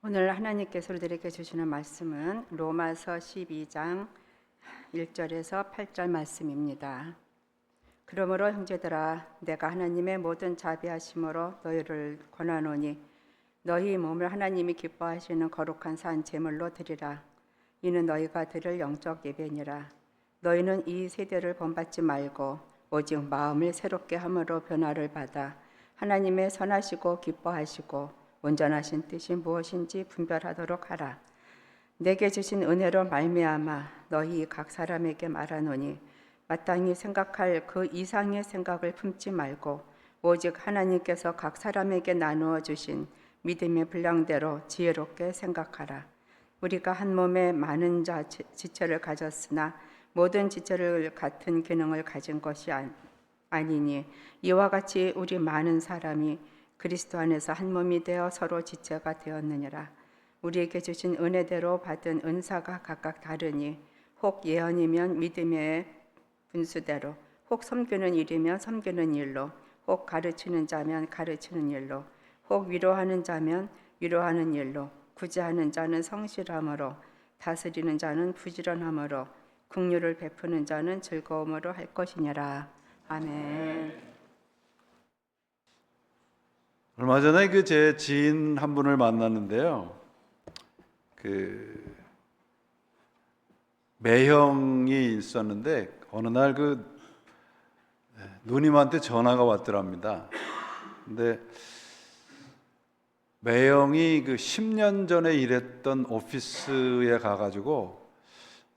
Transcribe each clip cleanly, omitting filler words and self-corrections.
오늘 하나님께서 우리들에게 주시는 말씀은 로마서 12장 1절에서 8절 말씀입니다. 그러므로 형제들아, 내가 하나님의 모든 자비하심으로 너희를 권하노니 너희 몸을 하나님이 기뻐하시는 거룩한 산 제물로 드리라. 이는 너희가 드릴 영적 예배니라. 너희는 이 세대를 본받지 말고 오직 마음을 새롭게 함으로 변화를 받아 하나님의 선하시고 기뻐하시고 온전하신 뜻이 무엇인지 분별하도록 하라. 내게 주신 은혜로 말미암아 너희 각 사람에게 말하노니 마땅히 생각할 그 이상의 생각을 품지 말고 오직 하나님께서 각 사람에게 나누어 주신 믿음의 분량대로 지혜롭게 생각하라. 우리가 한 몸에 많은 지체를 가졌으나 모든 지체를 같은 기능을 가진 것이 아니니 이와 같이 우리 많은 사람이 그리스도 안에서 한 몸이 되어 서로 지체가 되었느니라. 우리에게 주신 은혜대로 받은 은사가 각각 다르니 혹 예언이면 믿음의 분수대로, 혹 섬기는 일이면 섬기는 일로, 혹 가르치는 자면 가르치는 일로, 혹 위로하는 자면 위로하는 일로, 구제하는 자는 성실함으로, 다스리는 자는 부지런함으로, 긍휼을 베푸는 자는 즐거움으로 할 것이니라. 아멘. 얼마 전에 제 지인 한 분을 만났는데요. 매형이 있었는데 어느 날 누님한테 전화가 왔더랍니다. 근데 매형이 10년 전에 일했던 오피스에 가가지고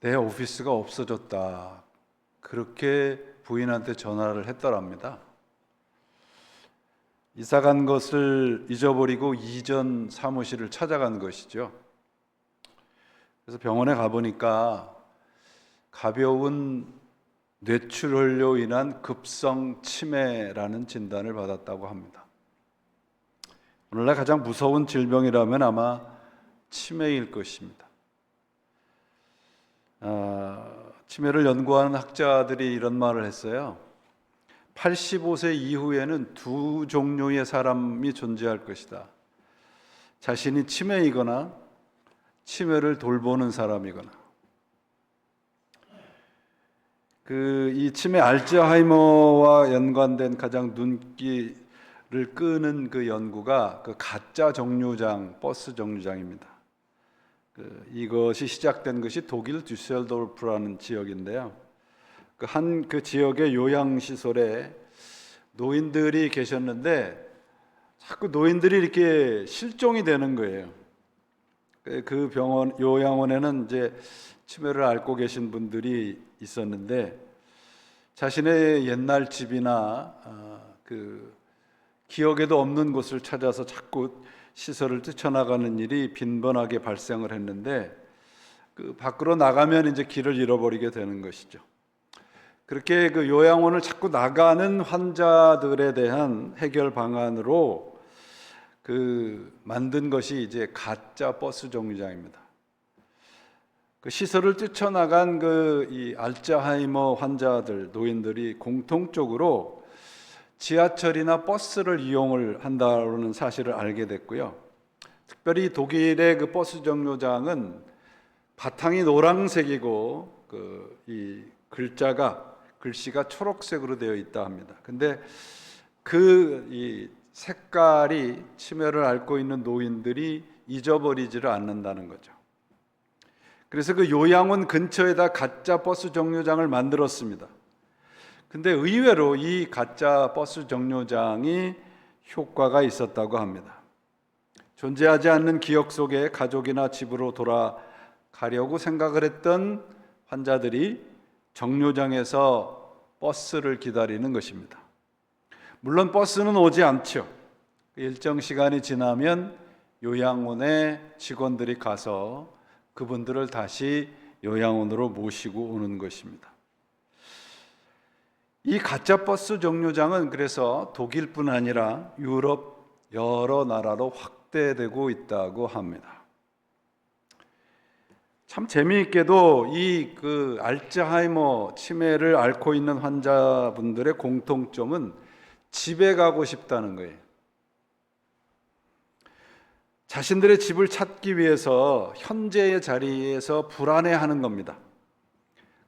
내 오피스가 없어졌다, 그렇게 부인한테 전화를 했더랍니다. 이사 간 것을 잊어버리고 이전 사무실을 찾아간 것이죠. 그래서 병원에 가보니까 가벼운 뇌출혈로 인한 급성 치매라는 진단을 받았다고 합니다. 오늘날 가장 무서운 질병이라면 아마 치매일 것입니다. 치매를 연구하는 학자들이 이런 말을 했어요. 85세 이후에는 두 종류의 사람이 존재할 것이다. 자신이 치매이거나 치매를 돌보는 사람이거나. 이 치매 알츠하이머와 연관된 가장 눈길을 끄는 연구가 가짜 정류장, 버스 정류장입니다. 이것이 시작된 것이 독일 düsseldorf라는 지역인데요. 그 지역의 요양시설에 노인들이 계셨는데 자꾸 노인들이 이렇게 실종이 되는 거예요. 그 병원, 요양원에는 이제 치매를 앓고 계신 분들이 있었는데 자신의 옛날 집이나 기억에도 없는 곳을 찾아서 자꾸 시설을 뛰쳐나가는 일이 빈번하게 발생을 했는데 밖으로 나가면 이제 길을 잃어버리게 되는 것이죠. 그렇게 요양원을 자꾸 나가는 환자들에 대한 해결 방안으로 만든 것이 이제 가짜 버스 정류장입니다. 시설을 뛰쳐나간 이 알츠하이머 환자들, 노인들이 공통적으로 지하철이나 버스를 이용을 한다는 사실을 알게 됐고요. 특별히 독일의 버스 정류장은 바탕이 노란색이고 이 글씨가 초록색으로 되어 있다 합니다. 근데 이 색깔이 치매를 앓고 있는 노인들이 잊어버리지를 않는다는 거죠. 그래서 요양원 근처에다 가짜 버스 정류장을 만들었습니다. 근데 의외로 이 가짜 버스 정류장이 효과가 있었다고 합니다. 존재하지 않는 기억 속에 가족이나 집으로 돌아가려고 생각을 했던 환자들이 정류장에서 버스를 기다리는 것입니다. 물론 버스는 오지 않죠. 일정 시간이 지나면 요양원의 직원들이 가서 그분들을 다시 요양원으로 모시고 오는 것입니다. 이 가짜 버스 정류장은 그래서 독일뿐 아니라 유럽 여러 나라로 확대되고 있다고 합니다. 참 재미있게도 이 알츠하이머 치매를 앓고 있는 환자분들의 공통점은 집에 가고 싶다는 거예요. 자신들의 집을 찾기 위해서 현재의 자리에서 불안해하는 겁니다.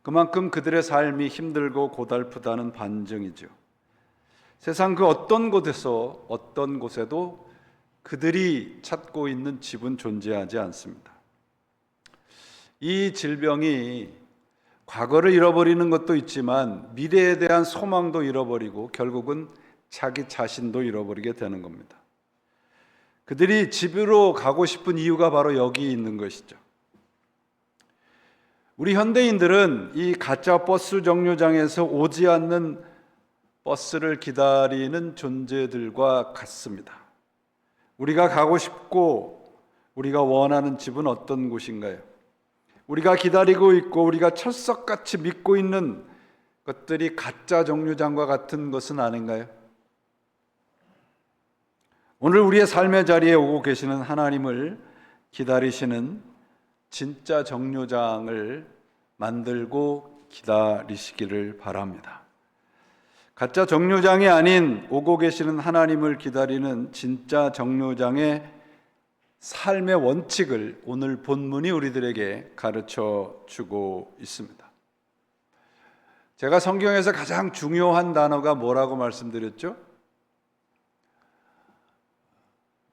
그만큼 그들의 삶이 힘들고 고달프다는 반증이죠. 세상 그 어떤 곳에서 어떤 곳에도 그들이 찾고 있는 집은 존재하지 않습니다. 이 질병이 과거를 잃어버리는 것도 있지만 미래에 대한 소망도 잃어버리고 결국은 자기 자신도 잃어버리게 되는 겁니다. 그들이 집으로 가고 싶은 이유가 바로 여기 있는 것이죠. 우리 현대인들은 이 가짜 버스 정류장에서 오지 않는 버스를 기다리는 존재들과 같습니다. 우리가 가고 싶고 우리가 원하는 집은 어떤 곳인가요? 우리가 기다리고 있고 우리가 철석같이 믿고 있는 것들이 가짜 정류장과 같은 것은 아닌가요? 오늘 우리의 삶의 자리에 오고 계시는 하나님을 기다리시는 진짜 정류장을 만들고 기다리시기를 바랍니다. 가짜 정류장이 아닌 오고 계시는 하나님을 기다리는 진짜 정류장의 삶의 원칙을 오늘 본문이 우리들에게 가르쳐 주고 있습니다. 제가 성경에서 가장 중요한 단어가 뭐라고 말씀드렸죠?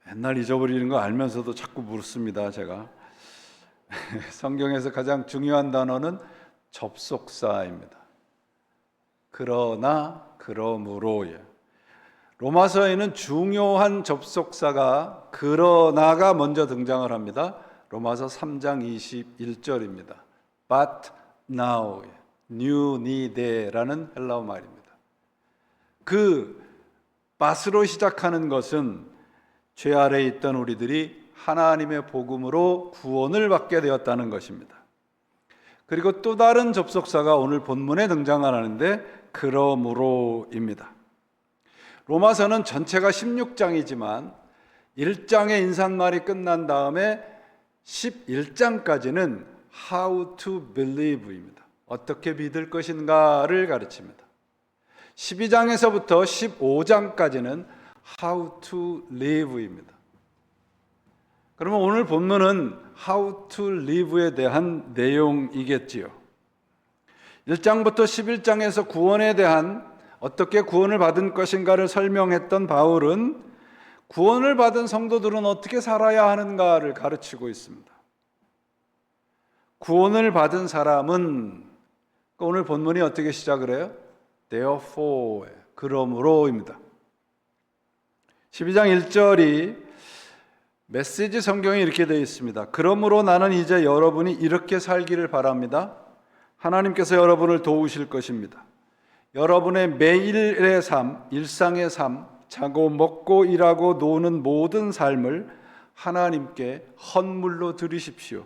맨날 잊어버리는 거 알면서도 자꾸 묻습니다. 제가 성경에서 가장 중요한 단어는 접속사입니다. 그러나 그러므로예요. 로마서에는 중요한 접속사가 그러나가 먼저 등장을 합니다. 로마서 3장 21절입니다. But now, 뉴니데라는 헬라어 말입니다. 그 but으로 시작하는 것은 죄 아래에 있던 우리들이 하나님의 복음으로 구원을 받게 되었다는 것입니다. 그리고 또 다른 접속사가 오늘 본문에 등장하는데 그러므로입니다. 로마서는 전체가 16장이지만 1장의 인사말이 끝난 다음에 11장까지는 How to believe입니다. 어떻게 믿을 것인가를 가르칩니다. 12장에서부터 15장까지는 How to live입니다. 그러면 오늘 본문은 How to live에 대한 내용이겠지요. 1장부터 11장에서 구원에 대한 어떻게 구원을 받은 것인가를 설명했던 바울은 구원을 받은 성도들은 어떻게 살아야 하는가를 가르치고 있습니다. 구원을 받은 사람은 오늘 본문이 어떻게 시작을 해요? Therefore, 그러므로입니다. 12장 1절이 메시지 성경에 이렇게 되어 있습니다. 그러므로 나는 이제 여러분이 이렇게 살기를 바랍니다. 하나님께서 여러분을 도우실 것입니다. 여러분의 매일의 삶, 일상의 삶, 자고 먹고 일하고 노는 모든 삶을 하나님께 헌물로 드리십시오.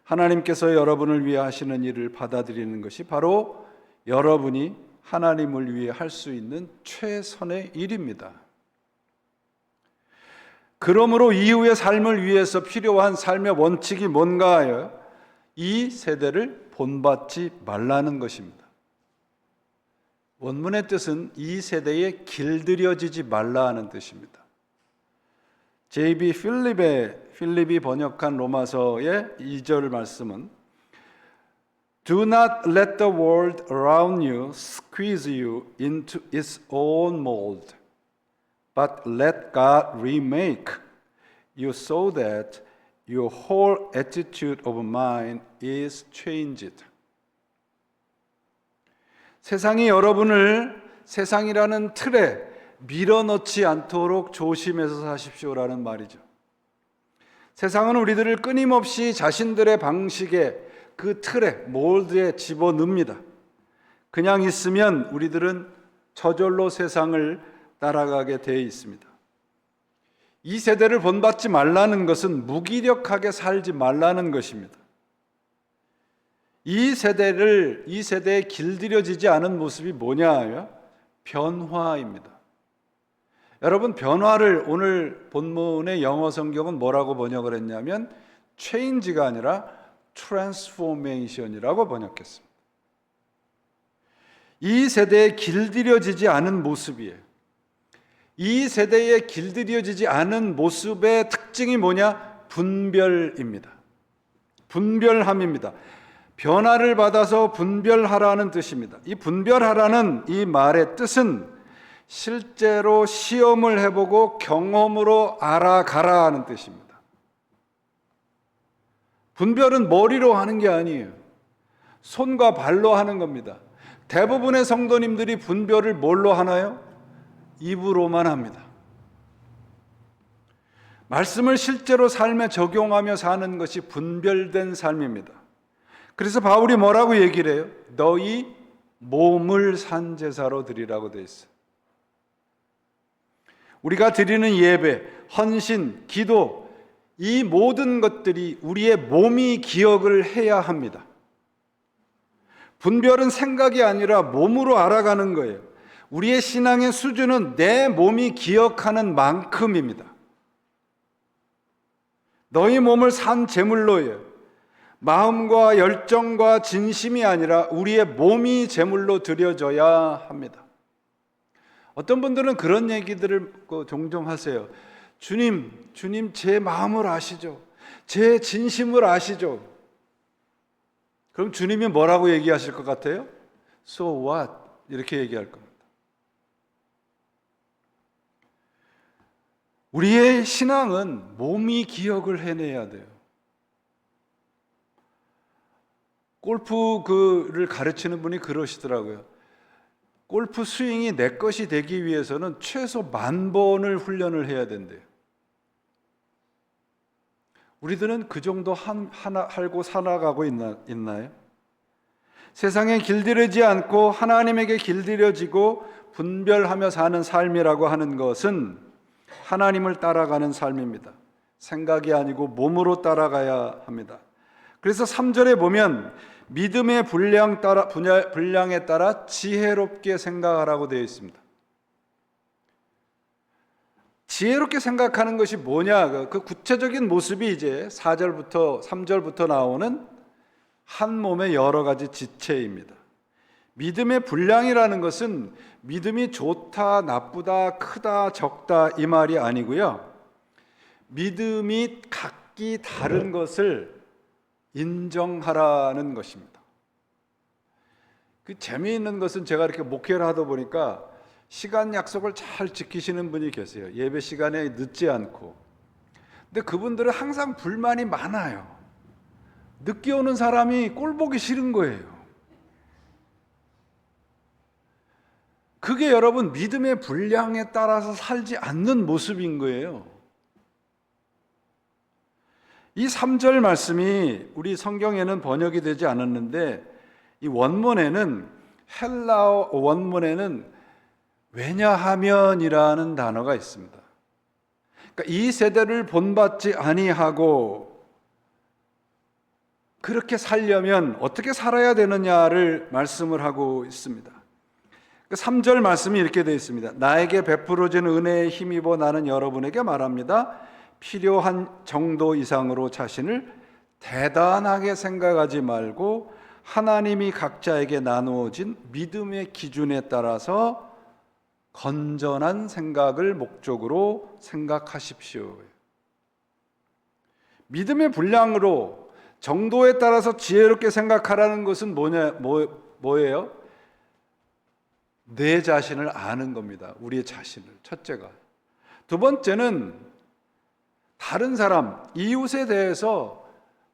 하나님께서 여러분을 위해 하시는 일을 받아들이는 것이 바로 여러분이 하나님을 위해 할 수 있는 최선의 일입니다. 그러므로 이후의 삶을 위해서 필요한 삶의 원칙이 뭔가요? 이 세대를 본받지 말라는 것입니다. 원문의 뜻은 이 세대에 길들여지지 말라는 뜻입니다. J.B. 필립이 번역한 로마서의 2절 말씀은 Do not let the world around you squeeze you into its own mold, but let God remake you so that your whole attitude of mind is changed. 세상이 여러분을 세상이라는 틀에 밀어넣지 않도록 조심해서 사십시오라는 말이죠. 세상은 우리들을 끊임없이 자신들의 방식에 그 틀에 몰드에 집어넣습니다. 그냥 있으면 우리들은 저절로 세상을 따라가게 되어 있습니다. 이 세대를 본받지 말라는 것은 무기력하게 살지 말라는 것입니다. 이 세대에 길들여지지 않은 모습이 뭐냐? 변화입니다. 여러분, 변화를 오늘 본문의 영어 성경은 뭐라고 번역을 했냐면 change가 아니라 transformation이라고 번역했습니다. 이 세대에 길들여지지 않은 모습이에요. 이 세대에 길들여지지 않은 모습의 특징이 뭐냐? 분별입니다. 분별함입니다. 변화를 받아서 분별하라는 뜻입니다. 이 분별하라는 이 말의 뜻은 실제로 시험을 해보고 경험으로 알아가라 하는 뜻입니다. 분별은 머리로 하는 게 아니에요. 손과 발로 하는 겁니다. 대부분의 성도님들이 분별을 뭘로 하나요? 입으로만 합니다. 말씀을 실제로 삶에 적용하며 사는 것이 분별된 삶입니다. 그래서 바울이 뭐라고 얘기를 해요? 너희 몸을 산제사로 드리라고 되어 있어요. 우리가 드리는 예배, 헌신, 기도, 이 모든 것들이 우리의 몸이 기억을 해야 합니다. 분별은 생각이 아니라 몸으로 알아가는 거예요. 우리의 신앙의 수준은 내 몸이 기억하는 만큼입니다. 너희 몸을 산 제물로예요. 마음과 열정과 진심이 아니라 우리의 몸이 제물로 드려져야 합니다. 어떤 분들은 그런 얘기들을 종종 하세요. 주님 제 마음을 아시죠? 제 진심을 아시죠? 그럼 주님이 뭐라고 얘기하실 것 같아요? So what? 이렇게 얘기할 겁니다. 우리의 신앙은 몸이 기억을 해내야 돼요. 골프를 가르치는 분이 그러시더라고요. 골프 스윙이 내 것이 되기 위해서는 최소 10,000번을 훈련을 해야 된대요. 우리들은 그 정도 하고 살아가고 있나요? 세상에 길들이지 않고 하나님에게 길들여지고 분별하며 사는 삶이라고 하는 것은 하나님을 따라가는 삶입니다. 생각이 아니고 몸으로 따라가야 합니다. 그래서 3절에 보면 믿음의 분량에 따라 지혜롭게 생각하라고 되어 있습니다. 지혜롭게 생각하는 것이 뭐냐? 그 구체적인 모습이 이제 4절부터 3절부터 나오는 한 몸의 여러 가지 지체입니다. 믿음의 분량이라는 것은 믿음이 좋다, 나쁘다, 크다, 적다 이 말이 아니고요. 믿음이 각기 다른 것을 인정하라는 것입니다. 그 재미있는 것은 제가 이렇게 목회를 하다 보니까 시간 약속을 잘 지키시는 분이 계세요. 예배 시간에 늦지 않고. 근데 그분들은 항상 불만이 많아요. 늦게 오는 사람이 꼴 보기 싫은 거예요. 그게 여러분 믿음의 분량에 따라서 살지 않는 모습인 거예요. 이 3절 말씀이 우리 성경에는 번역이 되지 않았는데 이 원문에는 헬라어 원문에는 왜냐하면이라는 단어가 있습니다. 그러니까 이 세대를 본받지 아니하고 그렇게 살려면 어떻게 살아야 되느냐를 말씀을 하고 있습니다. 3절 말씀이 이렇게 되어 있습니다. 나에게 베풀어진 은혜에 힘입어 나는 여러분에게 말합니다. 필요한 정도 이상으로 자신을 대단하게 생각하지 말고 하나님이 각자에게 나누어진 믿음의 기준에 따라서 건전한 생각을 목적으로 생각하십시오. 믿음의 분량으로 정도에 따라서 지혜롭게 생각하라는 것은 뭐예요? 내 자신을 아는 겁니다. 우리의 자신을. 첫째가. 두 번째는 다른 사람, 이웃에 대해서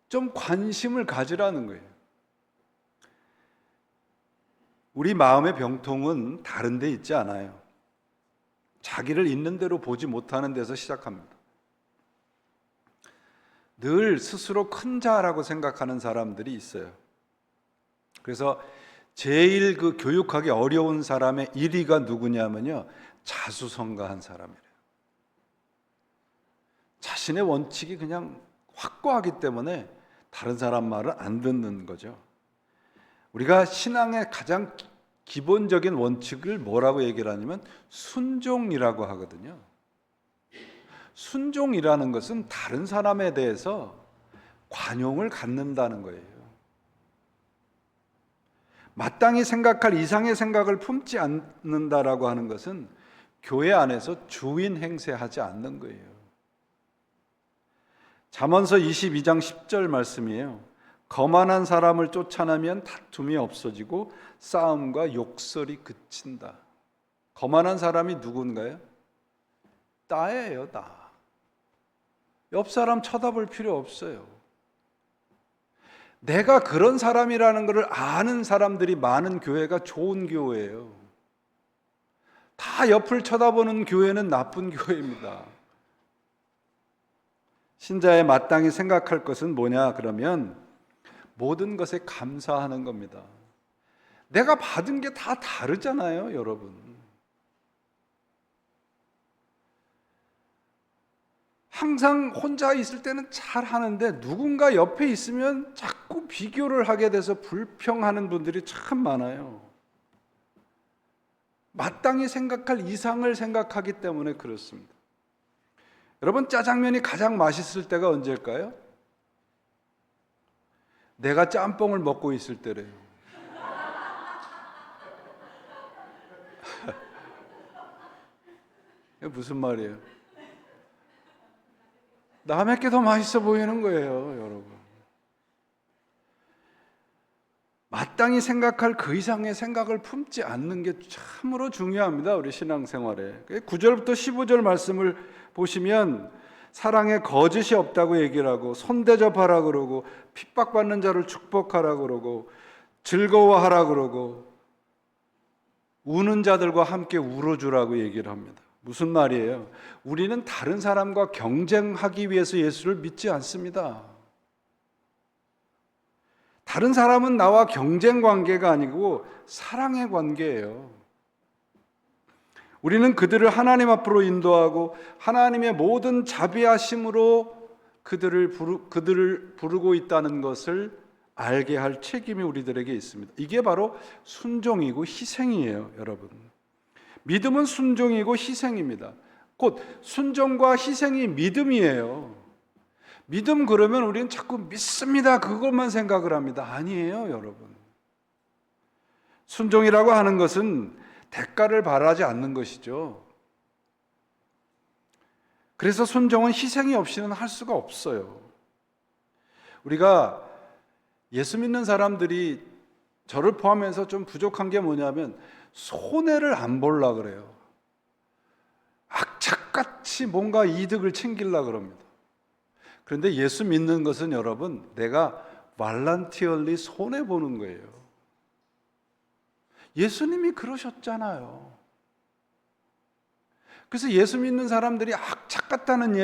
좀 관심을 가지라는 거예요. 우리 마음의 병통은 다른 데 있지 않아요. 자기를 있는 대로 보지 못하는 데서 시작합니다. 늘 스스로 큰 자라고 생각하는 사람들이 있어요. 그래서 제일 교육하기 어려운 사람의 1위가 누구냐면요, 자수성가한 사람이래요. 자신의 원칙이 그냥 확고하기 때문에 다른 사람 말을 안 듣는 거죠. 우리가 신앙의 가장 기본적인 원칙을 뭐라고 얘기를 하냐면 순종이라고 하거든요. 순종이라는 것은 다른 사람에 대해서 관용을 갖는다는 거예요. 마땅히 생각할 이상의 생각을 품지 않는다라고 하는 것은 교회 안에서 주인 행세하지 않는 거예요. 잠언서 22장 10절 말씀이에요. 거만한 사람을 쫓아내면 다툼이 없어지고 싸움과 욕설이 그친다. 거만한 사람이 누군가요? 나예요, 나. 옆 사람 쳐다볼 필요 없어요. 내가 그런 사람이라는 것을 아는 사람들이 많은 교회가 좋은 교회예요. 다 옆을 쳐다보는 교회는 나쁜 교회입니다. 신자의 마땅히 생각할 것은 뭐냐 그러면 모든 것에 감사하는 겁니다. 내가 받은 게 다 다르잖아요, 여러분. 항상 혼자 있을 때는 잘 하는데 누군가 옆에 있으면 자꾸 비교를 하게 돼서 불평하는 분들이 참 많아요. 마땅히 생각할 이상을 생각하기 때문에 그렇습니다. 여러분, 짜장면이 가장 맛있을 때가 언제일까요? 내가 짬뽕을 먹고 있을 때래요. 이게 무슨 말이에요? 남의 게 더 맛있어 보이는 거예요, 여러분. 마땅히 생각할 그 이상의 생각을 품지 않는 게 참으로 중요합니다, 우리 신앙생활에. 9절부터 15절 말씀을 보시면 사랑에 거짓이 없다고 얘기를 하고 손대접하라 그러고 핍박받는 자를 축복하라 그러고 즐거워하라 그러고 우는 자들과 함께 울어주라고 얘기를 합니다. 무슨 말이에요? 우리는 다른 사람과 경쟁하기 위해서 예수를 믿지 않습니다. 다른 사람은 나와 경쟁 관계가 아니고 사랑의 관계예요. 우리는 그들을 하나님 앞으로 인도하고 하나님의 모든 자비하심으로 그들을 부르고 있다는 것을 알게 할 책임이 우리들에게 있습니다. 이게 바로 순종이고 희생이에요, 여러분. 믿음은 순종이고 희생입니다. 곧 순종과 희생이 믿음이에요. 믿음 그러면 우리는 자꾸 믿습니다, 그것만 생각을 합니다. 아니에요, 여러분. 순종이라고 하는 것은 대가를 바라지 않는 것이죠. 그래서 순종은 희생이 없이는 할 수가 없어요. 우리가 예수 믿는 사람들이 저를 포함해서 좀 부족한 게 뭐냐면 손해를 안 보려고 그래요. 악착같이 뭔가 이득을 챙기려고 그럽니다. 그런데 예수 믿는 것은 여러분, 내가 발란티얼리 손해보는 거예요. 예수님이 그러셨잖아요. 그래서 예수 믿는 사람들이 악착같다는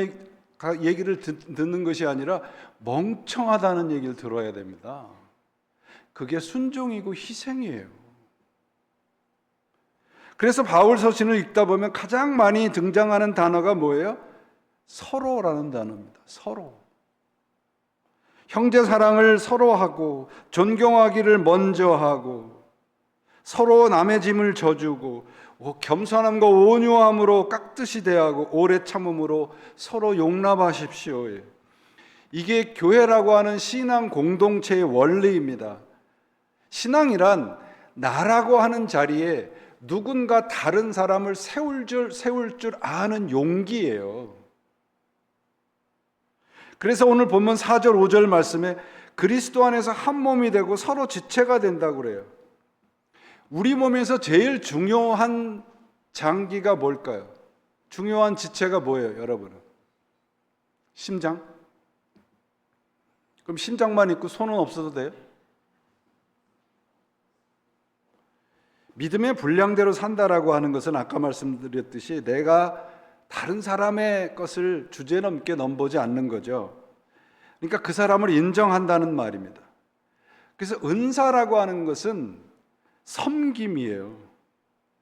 얘기를 듣는 것이 아니라 멍청하다는 얘기를 들어야 됩니다. 그게 순종이고 희생이에요. 그래서 바울 서신을 읽다 보면 가장 많이 등장하는 단어가 뭐예요? 서로라는 단어입니다. 서로. 형제 사랑을 서로 하고 존경하기를 먼저 하고 서로 남의 짐을 져주고 겸손함과 온유함으로 깍듯이 대하고 오래 참음으로 서로 용납하십시오. 이게 교회라고 하는 신앙 공동체의 원리입니다. 신앙이란 나라고 하는 자리에 누군가 다른 사람을 세울 줄 아는 용기예요. 그래서 오늘 본문 4절 5절 말씀에 그리스도 안에서 한 몸이 되고 서로 지체가 된다고 그래요. 우리 몸에서 제일 중요한 장기가 뭘까요? 중요한 지체가 뭐예요, 여러분은? 심장? 그럼 심장만 있고 손은 없어도 돼요? 믿음의 분량대로 산다라고 하는 것은 아까 말씀드렸듯이 내가 다른 사람의 것을 주제넘게 넘보지 않는 거죠. 그러니까 그 사람을 인정한다는 말입니다. 그래서 은사라고 하는 것은 섬김이에요.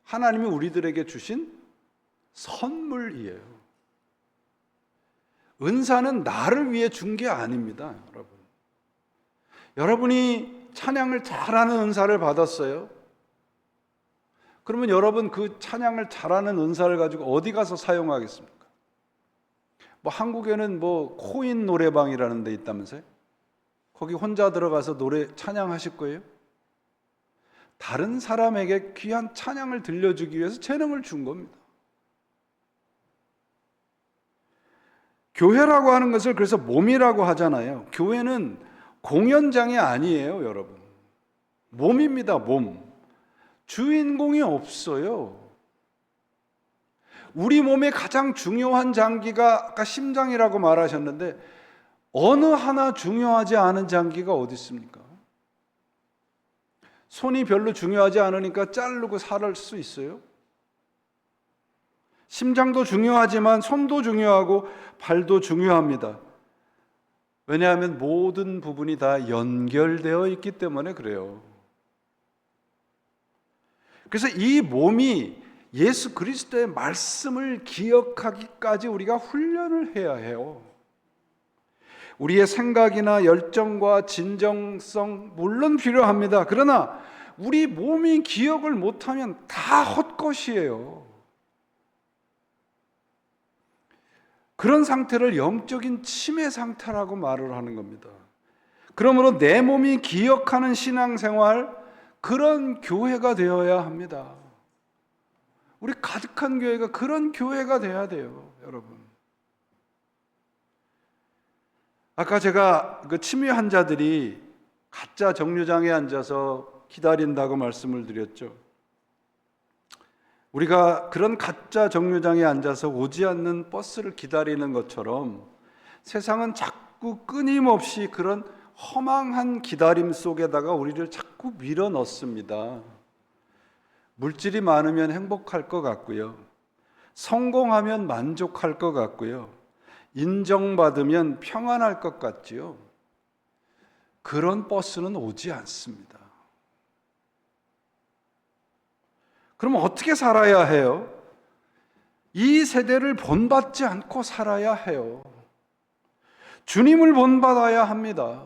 하나님이 우리들에게 주신 선물이에요. 은사는 나를 위해 준 게 아닙니다, 여러분. 여러분이 찬양을 잘하는 은사를 받았어요. 그러면 여러분 그 찬양을 잘하는 은사를 가지고 어디 가서 사용하겠습니까? 뭐 한국에는 뭐 코인 노래방이라는 데 있다면서요? 거기 혼자 들어가서 노래 찬양하실 거예요? 다른 사람에게 귀한 찬양을 들려주기 위해서 재능을 준 겁니다. 교회라고 하는 것을 그래서 몸이라고 하잖아요. 교회는 공연장이 아니에요, 여러분. 몸입니다, 몸. 주인공이 없어요. 우리 몸의 가장 중요한 장기가 아까 심장이라고 말하셨는데 어느 하나 중요하지 않은 장기가 어디 있습니까? 손이 별로 중요하지 않으니까 자르고 살을 수 있어요? 심장도 중요하지만 손도 중요하고 발도 중요합니다. 왜냐하면 모든 부분이 다 연결되어 있기 때문에 그래요. 그래서 이 몸이 예수 그리스도의 말씀을 기억하기까지 우리가 훈련을 해야 해요. 우리의 생각이나 열정과 진정성 물론 필요합니다. 그러나 우리 몸이 기억을 못하면 다 헛것이에요. 그런 상태를 영적인 치매 상태라고 말을 하는 겁니다. 그러므로 내 몸이 기억하는 신앙생활, 그런 교회가 되어야 합니다. 우리 가득한 교회가 그런 교회가 돼야 돼요, 여러분. 아까 제가 그 치매 환자들이 가짜 정류장에 앉아서 기다린다고 말씀을 드렸죠. 우리가 그런 가짜 정류장에 앉아서 오지 않는 버스를 기다리는 것처럼 세상은 자꾸 끊임없이 그런 허망한 기다림 속에다가 우리를 자꾸 밀어 넣습니다. 물질이 많으면 행복할 것 같고요. 성공하면 만족할 것 같고요. 인정받으면 평안할 것 같지요. 그런 버스는 오지 않습니다. 그럼 어떻게 살아야 해요? 이 세대를 본받지 않고 살아야 해요. 주님을 본받아야 합니다.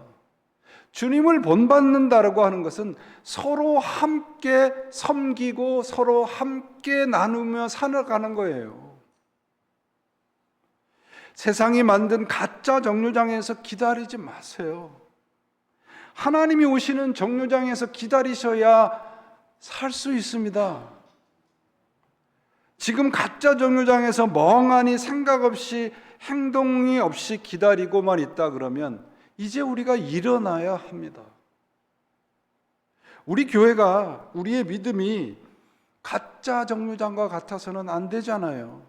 주님을 본받는다라고 하는 것은 서로 함께 섬기고 서로 함께 나누며 살아가는 거예요. 세상이 만든 가짜 정류장에서 기다리지 마세요. 하나님이 오시는 정류장에서 기다리셔야 살 수 있습니다. 지금 가짜 정류장에서 멍하니 생각 없이 행동이 없이 기다리고만 있다 그러면 이제 우리가 일어나야 합니다. 우리 교회가, 우리의 믿음이 가짜 정류장과 같아서는 안 되잖아요.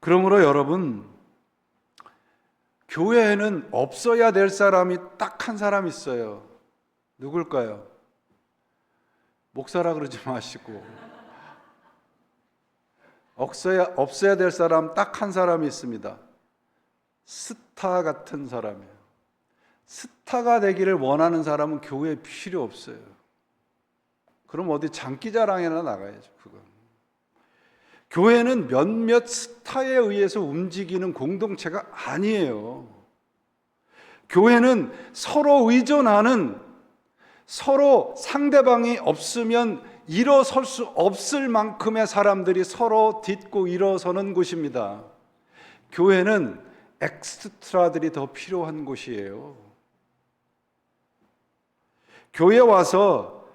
그러므로 여러분, 교회에는 없어야 될 사람이 딱 한 사람 있어요. 누굴까요? 목사라 그러지 마시고 없어야 될 사람 딱 한 사람이 있습니다. 스타 같은 사람이에요. 스타가 되기를 원하는 사람은 교회에 필요 없어요. 그럼 어디 장기자랑이나 나가야죠. 그건. 교회는 몇몇 스타에 의해서 움직이는 공동체가 아니에요. 교회는 서로 의존하는, 서로 상대방이 없으면 일어설 수 없을 만큼의 사람들이 서로 딛고 일어서는 곳입니다. 교회는 엑스트라들이 더 필요한 곳이에요. 교회 와서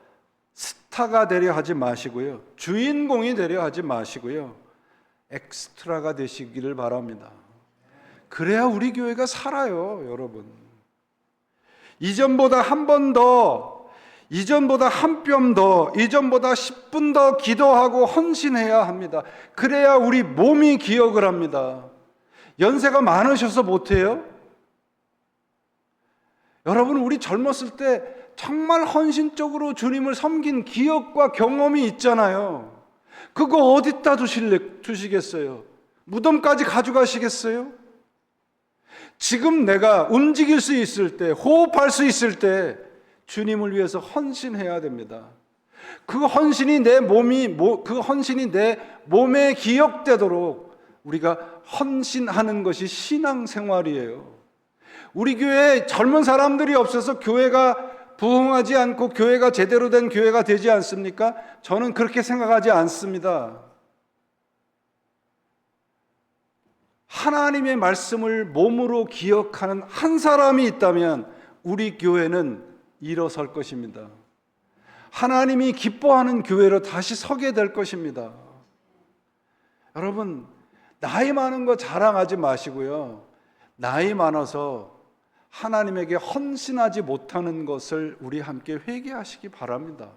스타가 되려 하지 마시고요. 주인공이 되려 하지 마시고요. 엑스트라가 되시기를 바랍니다. 그래야 우리 교회가 살아요, 여러분. 이전보다 한 번 더, 이전보다 한 뼘 더, 이전보다 10분 더 기도하고 헌신해야 합니다. 그래야 우리 몸이 기억을 합니다. 연세가 많으셔서 못해요? 여러분, 우리 젊었을 때 정말 헌신적으로 주님을 섬긴 기억과 경험이 있잖아요. 그거 어디다 두시겠어요? 무덤까지 가져가시겠어요? 지금 내가 움직일 수 있을 때, 호흡할 수 있을 때 주님을 위해서 헌신해야 됩니다. 그 헌신이 내 몸에 기억되도록 우리가 헌신하는 것이 신앙생활이에요. 우리 교회에 젊은 사람들이 없어서 교회가 부흥하지 않고 교회가 제대로 된 교회가 되지 않습니까? 저는 그렇게 생각하지 않습니다. 하나님의 말씀을 몸으로 기억하는 한 사람이 있다면 우리 교회는 일어설 것입니다. 하나님이 기뻐하는 교회로 다시 서게 될 것입니다. 여러분, 나이 많은 거 자랑하지 마시고요. 나이 많아서 하나님에게 헌신하지 못하는 것을 우리 함께 회개하시기 바랍니다.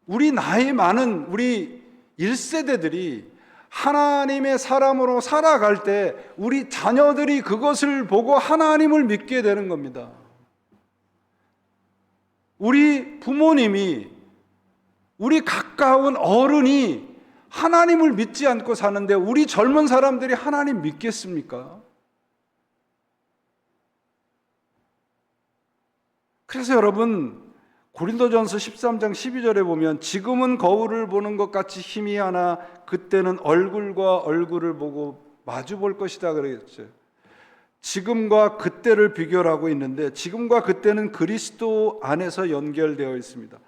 우리 나이 많은 우리 1세대들이 하나님의 사람으로 살아갈 때 우리 자녀들이 그것을 보고 하나님을 믿게 되는 겁니다. 우리 부모님이, 우리 가까운 어른이 하나님을 믿지 않고 사는데 우리 젊은 사람들이 하나님 믿겠습니까? 그래서 여러분, 고린도전서 13장 12절에 보면 지금은 거울을 보는 것 같이 희미하나 그때는 얼굴과 얼굴을 보고 마주 볼 것이다 그랬죠. 지금과 그때를 비교하고 있는데 지금과 그때는 그리스도 안에서 연결되어 있습니다.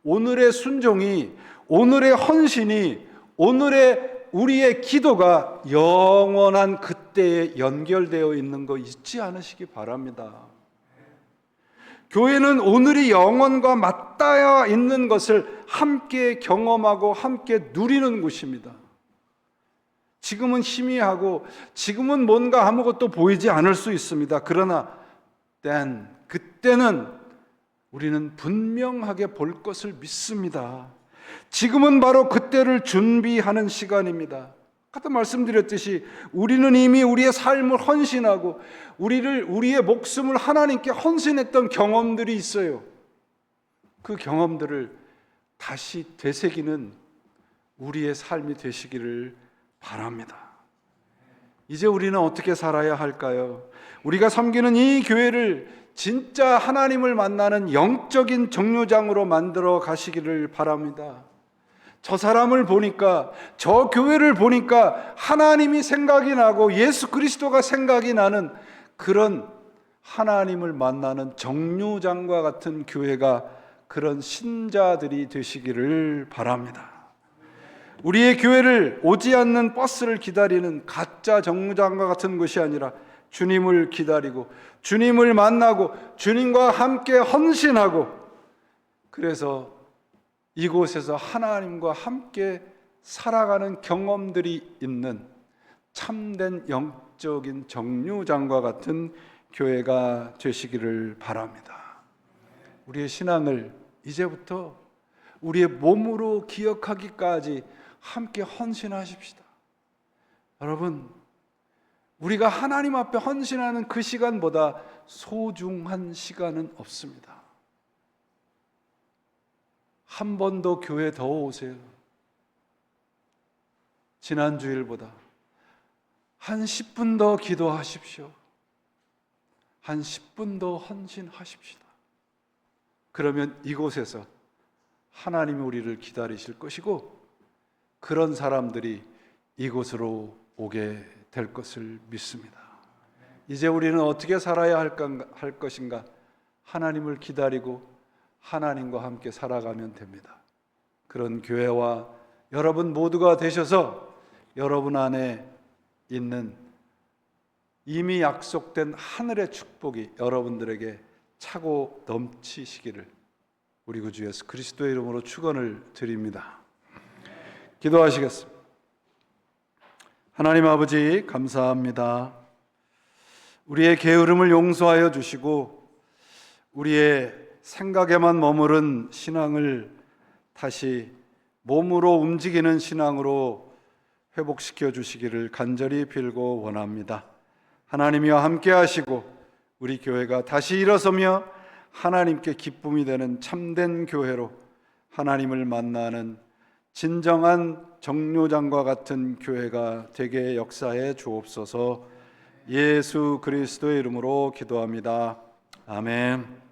오늘의 순종이, 오늘의 헌신이, 오늘의 우리의 기도가 영원한 그때에 연결되어 있는 거 잊지 않으시기 바랍니다. 교회는 오늘이 영원과 맞닿아 있는 것을 함께 경험하고 함께 누리는 곳입니다. 지금은 희미하고 지금은 뭔가 아무것도 보이지 않을 수 있습니다. 그러나 그때는 우리는 분명하게 볼 것을 믿습니다. 지금은 바로 그때를 준비하는 시간입니다. 아까 말씀드렸듯이 우리는 이미 우리의 삶을 헌신하고 우리의 목숨을 하나님께 헌신했던 경험들이 있어요. 그 경험들을 다시 되새기는 우리의 삶이 되시기를 바랍니다. 이제 우리는 어떻게 살아야 할까요? 우리가 섬기는 이 교회를 진짜 하나님을 만나는 영적인 정류장으로 만들어 가시기를 바랍니다. 저 사람을 보니까, 저 교회를 보니까 하나님이 생각이 나고 예수 그리스도가 생각이 나는 그런 하나님을 만나는 정류장과 같은 교회가, 그런 신자들이 되시기를 바랍니다. 우리의 교회를 오지 않는 버스를 기다리는 가짜 정류장과 같은 것이 아니라 주님을 기다리고 주님을 만나고 주님과 함께 헌신하고, 그래서 이곳에서 하나님과 함께 살아가는 경험들이 있는 참된 영적인 정류장과 같은 교회가 되시기를 바랍니다. 우리의 신앙을 이제부터 우리의 몸으로 기억하기까지 함께 헌신하십시다. 여러분, 우리가 하나님 앞에 헌신하는 그 시간보다 소중한 시간은 없습니다. 한 번 더 교회 더 오세요. 지난 주일보다 한 10분 더 기도하십시오. 한 10분 더 헌신하십시다. 그러면 이곳에서 하나님이 우리를 기다리실 것이고, 그런 사람들이 이곳으로 오게 될 것을 믿습니다. 이제 우리는 어떻게 살아야 할 것인가? 하나님을 기다리고 하나님과 함께 살아가면 됩니다. 그런 교회와 여러분 모두가 되셔서 여러분 안에 있는 이미 약속된 하늘의 축복이 여러분들에게 차고 넘치시기를 우리 구주 예수 그리스도의 이름으로 축원을 드립니다. 기도하시겠습니다. 하나님 아버지, 감사합니다. 우리의 게으름을 용서하여 주시고 우리의 생각에만 머무른 신앙을 다시 몸으로 움직이는 신앙으로 회복시켜 주시기를 간절히 빌고 원합니다. 하나님이와 함께 하시고 우리 교회가 다시 일어서며 하나님께 기쁨이 되는 참된 교회로 하나님을 만나는 진정한 정류장과 같은 교회가 되게 역사해 주옵소서. 예수 그리스도의 이름으로 기도합니다. 아멘.